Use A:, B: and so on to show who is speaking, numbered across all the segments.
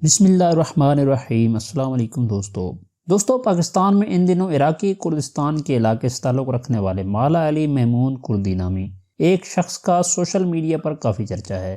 A: بسم اللہ الرحمن الرحیم۔ السلام علیکم دوستو پاکستان میں ان دنوں عراقی کردستان کے علاقے سے تعلق رکھنے والے مالا علی محمود کردی نامی ایک شخص کا سوشل میڈیا پر کافی چرچا ہے،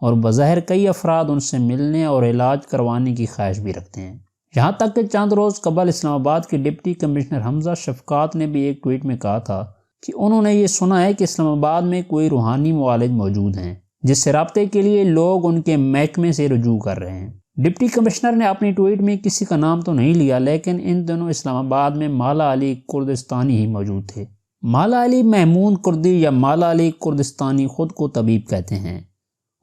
A: اور بظاہر کئی افراد ان سے ملنے اور علاج کروانے کی خواہش بھی رکھتے ہیں۔ یہاں تک کہ چند روز قبل اسلام آباد کے ڈپٹی کمشنر حمزہ شفقات نے بھی ایک ٹویٹ میں کہا تھا کہ انہوں نے یہ سنا ہے کہ اسلام آباد میں کوئی روحانی معالج موجود ہیں جس سے رابطے کے لیے لوگ ان کے محکمے سے رجوع کر رہے ہیں۔ ڈپٹی کمشنر نے اپنی ٹویٹ میں کسی کا نام تو نہیں لیا، لیکن ان دنوں اسلام آباد میں مالا علی کردستانی ہی موجود تھے۔ مالا علی محمود کردی یا مالا علی کردستانی خود کو طبیب کہتے ہیں،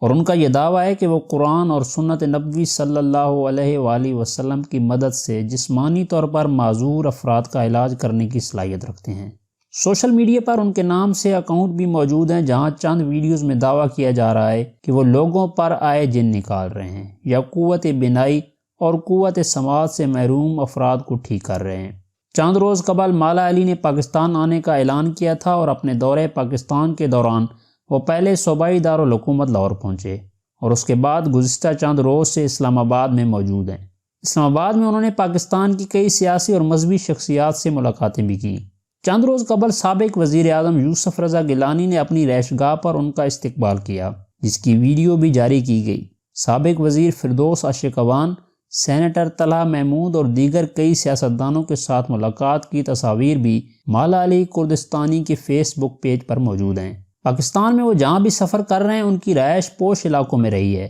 A: اور ان کا یہ دعویٰ ہے کہ وہ قرآن اور سنت نبوی صلی اللہ علیہ وآلہ وسلم کی مدد سے جسمانی طور پر معذور افراد کا علاج کرنے کی صلاحیت رکھتے ہیں۔ سوشل میڈیا پر ان کے نام سے اکاؤنٹ بھی موجود ہیں جہاں چند ویڈیوز میں دعویٰ کیا جا رہا ہے کہ وہ لوگوں پر آئے جن نکال رہے ہیں یا قوت بینائی اور قوت سماعت سے محروم افراد کو ٹھیک کر رہے ہیں۔ چند روز قبل مالا علی نے پاکستان آنے کا اعلان کیا تھا، اور اپنے دورے پاکستان کے دوران وہ پہلے صوبائی دارالحکومت لاہور پہنچے اور اس کے بعد گزشتہ چند روز سے اسلام آباد میں موجود ہیں۔ اسلام آباد میں انہوں نے پاکستان کی کئی سیاسی اور مذہبی شخصیات سے ملاقاتیں بھی کیں۔ چند روز قبل سابق وزیر اعظم یوسف رضا گیلانی نے اپنی رہائش گاہ پر ان کا استقبال کیا، جس کی ویڈیو بھی جاری کی گئی۔ سابق وزیر فردوس اشقوان، سینیٹر طلحہ محمود اور دیگر کئی سیاستدانوں کے ساتھ ملاقات کی تصاویر بھی مالا علی کردستانی کے فیس بک پیج پر موجود ہیں۔ پاکستان میں وہ جہاں بھی سفر کر رہے ہیں ان کی رہائش پوش علاقوں میں رہی ہے۔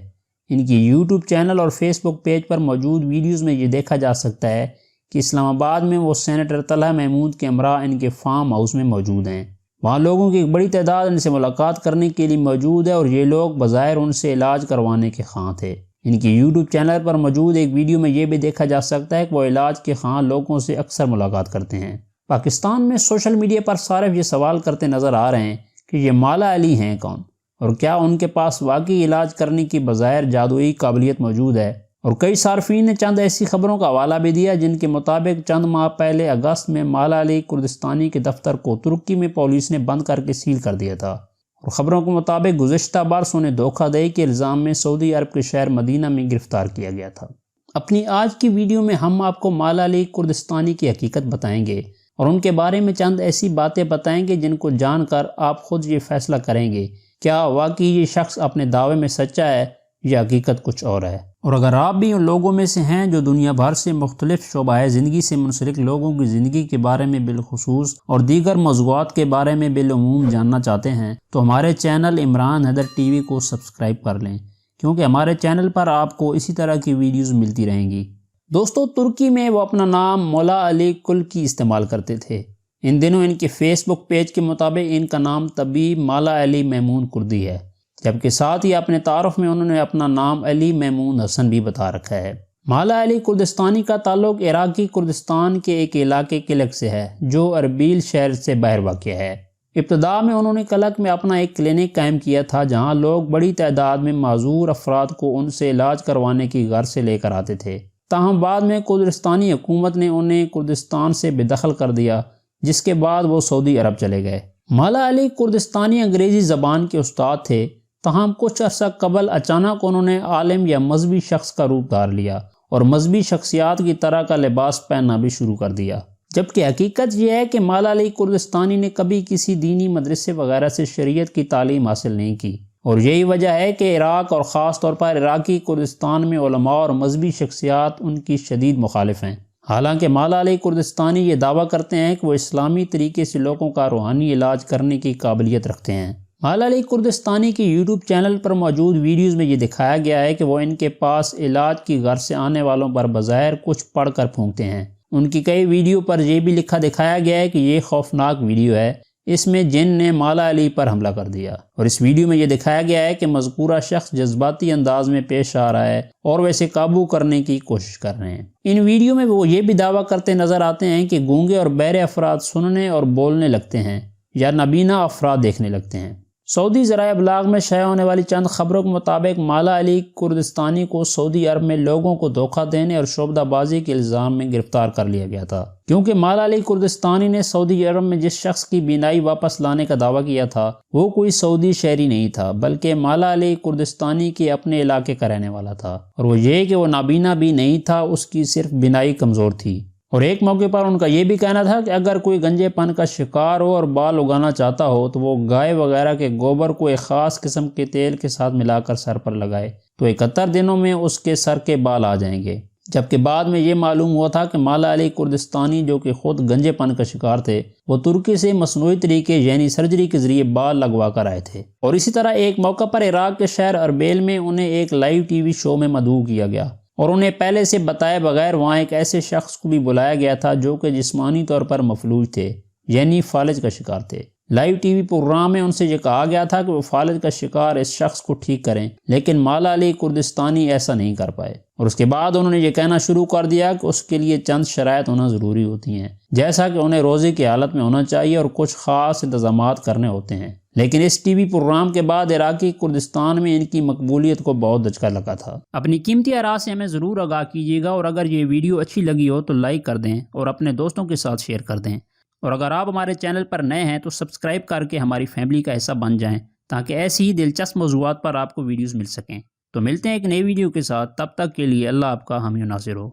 A: ان کی یوٹیوب چینل اور فیس بک پیج پر موجود ویڈیوز میں یہ دیکھا جا سکتا ہے کہ اسلام آباد میں وہ سینیٹر طلحہ محمود کے ہمراہ ان کے فارم ہاؤس میں موجود ہیں۔ وہاں لوگوں کی ایک بڑی تعداد ان سے ملاقات کرنے کے لیے موجود ہے، اور یہ لوگ بظاہر ان سے علاج کروانے کے خواہاں تھے۔ ان کی یوٹیوب چینل پر موجود ایک ویڈیو میں یہ بھی دیکھا جا سکتا ہے کہ وہ علاج کے خواہاں لوگوں سے اکثر ملاقات کرتے ہیں۔ پاکستان میں سوشل میڈیا پر صارف یہ سوال کرتے نظر آ رہے ہیں کہ یہ مالا علی ہیں کون، اور کیا ان کے پاس واقعی علاج کرنے کی بظاہر جادوئی قابلیت موجود ہے؟ اور کئی صارفین نے چند ایسی خبروں کا حوالہ بھی دیا جن کے مطابق چند ماہ پہلے اگست میں مالا علی کردستانی کے دفتر کو ترکی میں پولیس نے بند کر کے سیل کر دیا تھا، اور خبروں کے مطابق گزشتہ برس انہیں دھوکہ دہی کے الزام میں سعودی عرب کے شہر مدینہ میں گرفتار کیا گیا تھا۔ اپنی آج کی ویڈیو میں ہم آپ کو مالا علی کردستانی کی حقیقت بتائیں گے، اور ان کے بارے میں چند ایسی باتیں بتائیں گے جن کو جان کر آپ خود یہ فیصلہ کریں گے کیا واقعی یہ شخص اپنے دعوے میں سچا ہے یا حقیقت کچھ اور ہے۔ اور اگر آپ بھی ان لوگوں میں سے ہیں جو دنیا بھر سے مختلف شعبۂ زندگی سے منسلک لوگوں کی زندگی کے بارے میں بالخصوص اور دیگر موضوعات کے بارے میں بالعموم جاننا چاہتے ہیں، تو ہمارے channel Imran Haider T V کو سبسکرائب کر لیں، کیونکہ ہمارے چینل پر آپ کو اسی طرح کی ویڈیوز ملتی رہیں گی۔ دوستو، ترکی میں وہ اپنا نام مولا علی کلکی استعمال کرتے تھے۔ ان دنوں ان کے فیس بک پیج کے مطابق ان کا نام طبیب مالا علی محمود کردی ہے، جبکہ ساتھ ہی اپنے تعارف میں انہوں نے اپنا نام علی محمود حسن بھی بتا رکھا ہے۔ مالا علی کردستانی کا تعلق عراقی کردستان کے ایک علاقے کلک سے ہے جو اربیل شہر سے باہر واقع ہے۔ ابتدا میں انہوں نے کلک میں اپنا ایک کلینک قائم کیا تھا جہاں لوگ بڑی تعداد میں معذور افراد کو ان سے علاج کروانے کی غرض سے لے کر آتے تھے، تاہم بعد میں کردستانی حکومت نے انہیں کردستان سے بے دخل کر دیا، جس کے بعد وہ سعودی عرب چلے گئے۔ مالا علی کردستانی انگریزی زبان کے استاد تھے، تاہم کچھ عرصہ قبل اچانک انہوں نے عالم یا مذہبی شخص کا روپ دھار لیا اور مذہبی شخصیات کی طرح کا لباس پہننا بھی شروع کر دیا، جبکہ حقیقت یہ ہے کہ مالا علی کردستانی نے کبھی کسی دینی مدرسے وغیرہ سے شریعت کی تعلیم حاصل نہیں کی، اور یہی وجہ ہے کہ عراق اور خاص طور پر عراقی کردستان میں علماء اور مذہبی شخصیات ان کی شدید مخالف ہیں۔ حالانکہ مالا علی کردستانی یہ دعویٰ کرتے ہیں کہ وہ اسلامی طریقے سے لوگوں کا روحانی علاج کرنے کی قابلیت رکھتے ہیں۔ مالا علی کردستانی کی یوٹیوب چینل پر موجود ویڈیوز میں یہ دکھایا گیا ہے کہ وہ ان کے پاس علاج کی غرض سے آنے والوں پر بظاہر کچھ پڑھ کر پھونکتے ہیں۔ ان کی کئی ویڈیو پر یہ بھی لکھا دکھایا گیا ہے کہ یہ خوفناک ویڈیو ہے، اس میں جن نے مالا علی پر حملہ کر دیا، اور اس ویڈیو میں یہ دکھایا گیا ہے کہ مذکورہ شخص جذباتی انداز میں پیش آ رہا ہے اور ویسے قابو کرنے کی کوشش کر رہے ہیں۔ ان ویڈیو میں وہ یہ بھی دعویٰ کرتے نظر آتے ہیں کہ گونگے اور بہرے افراد سننے اور بولنے لگتے ہیں یا نابینا افراد دیکھنے لگتے ہیں۔ سعودی ذرائع ابلاغ میں شائع ہونے والی چند خبروں کے مطابق مالا علی کردستانی کو سعودی عرب میں لوگوں کو دھوکہ دینے اور شعبدہ بازی کے الزام میں گرفتار کر لیا گیا تھا، کیونکہ مالا علی کردستانی نے سعودی عرب میں جس شخص کی بینائی واپس لانے کا دعویٰ کیا تھا وہ کوئی سعودی شہری نہیں تھا، بلکہ مالا علی کردستانی کے اپنے علاقے کا رہنے والا تھا، اور وہ یہ کہ وہ نابینا بھی نہیں تھا، اس کی صرف بینائی کمزور تھی۔ اور ایک موقع پر ان کا یہ بھی کہنا تھا کہ اگر کوئی گنجے پن کا شکار ہو اور بال اگانا چاہتا ہو تو وہ گائے وغیرہ کے گوبر کو ایک خاص قسم کے تیل کے ساتھ ملا کر سر پر لگائے تو 71 دنوں میں اس کے سر کے بال آ جائیں گے، جبکہ بعد میں یہ معلوم ہوا تھا کہ مالا علی کردستانی جو کہ خود گنجے پن کا شکار تھے وہ ترکی سے مصنوعی طریقے یعنی سرجری کے ذریعے بال لگوا کر آئے تھے۔ اور اسی طرح ایک موقع پر عراق کے شہر اربیل میں انہیں ایک لائیو ٹی وی شو میں مدعو کیا گیا اور انہیں پہلے سے بتائے بغیر وہاں ایک ایسے شخص کو بھی بلایا گیا تھا جو کہ جسمانی طور پر مفلوج تھے، یعنی فالج کا شکار تھے۔ لائیو ٹی وی پروگرام میں ان سے یہ کہا گیا تھا کہ وہ فالج کا شکار اس شخص کو ٹھیک کریں، لیکن مالا علی کردستانی ایسا نہیں کر پائے، اور اس کے بعد انہوں نے یہ کہنا شروع کر دیا کہ اس کے لیے چند شرائط ہونا ضروری ہوتی ہیں، جیسا کہ انہیں روزے کی حالت میں ہونا چاہیے اور کچھ خاص انتظامات کرنے ہوتے ہیں۔ لیکن اس ٹی وی پروگرام کے بعد عراقی کردستان میں ان کی مقبولیت کو بہت دھچکا لگا تھا۔ اپنی قیمتی آراء سے ہمیں ضرور آگاہ کیجیے گا، اور اگر یہ ویڈیو اچھی لگی ہو تو لائک کر دیں اور اپنے دوستوں کے ساتھ شیئر کر دیں، اور اگر آپ ہمارے چینل پر نئے ہیں تو سبسکرائب کر کے ہماری فیملی کا حصہ بن جائیں تاکہ ایسی ہی دلچسپ موضوعات پر آپ کو ویڈیوز مل سکیں۔ تو ملتے ہیں ایک نئی ویڈیو کے ساتھ، تب تک کے لیے اللہ آپ کا حامی و ناصر ہو۔